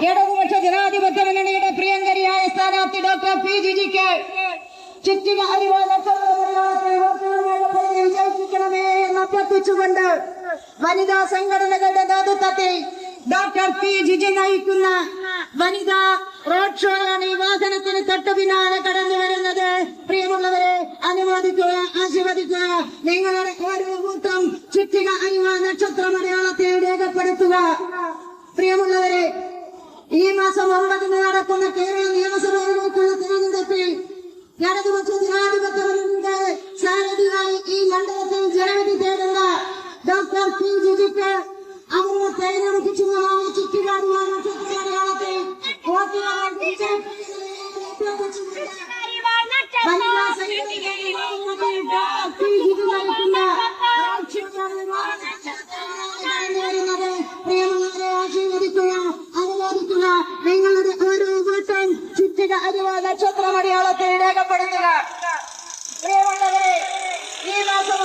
ഇടതുപക്ഷ ജനാധിപത്യ മുന്നണിയുടെ പ്രിയങ്കരിയായ സ്ഥാനാർത്ഥി ഡോക്ടർ പി ജിജിക്ക് ചുറ്റിക വിജയിപ്പിക്കണമേ എന്ന് അഭ്യർത്ഥിച്ചുകൊണ്ട് വനിതാ സംഘടനകളുടെ നേതൃത്വത്തിൽ ഡോക്ടർ പി ജിജി നയിക്കുന്ന വനിതാ റോഡ് ഷോ ആണ് ഈ വാഹനത്തിന് തൊട്ട് പിന്നാലെ കടന്നു വരുന്നത്. പ്രിയമുള്ളവരെ, അനുമോദിക്കുക, ആശീർവദിക്കുക. നിങ്ങളുടെ ഓരോ കൂട്ടം ചുറ്റിക അരിവാ നക്ഷത്രമടയാളത്തെ രേഖപ്പെടുത്തുക. പ്രിയമുള്ളവരെ, ഈ മാസം 9 നടക്കുന്ന കേരള നിയമസഭയിലേക്കുള്ള തെരഞ്ഞെടുപ്പിൽ ഇടതുപക്ഷ ജനാധിപത്യ മുന്നണിയുടെ സാരഥിയായി ഈ മണ്ഡലത്തിൽ ജനവിധി തേടുന്ന ഡോക്ടർ പി ജിജിക്ക് അവരുടെ തെരഞ്ഞെടുപ്പിച്ചുള്ളതായ ചുറ്റുകാരിയായ നക്ഷത്രമടയാളത്തെ പ്രിയമുള്ളവരെ, ആശീർവദിക്കുക, അനുമോദിക്കുക. നിങ്ങളുടെ ഓരോ വോട്ടും ചുറ്റിക അരിവാ നക്ഷത്രമടയാളത്തെ രേഖപ്പെടുത്തുക. പ്രിയമുള്ളവരെ, ഈ മാസം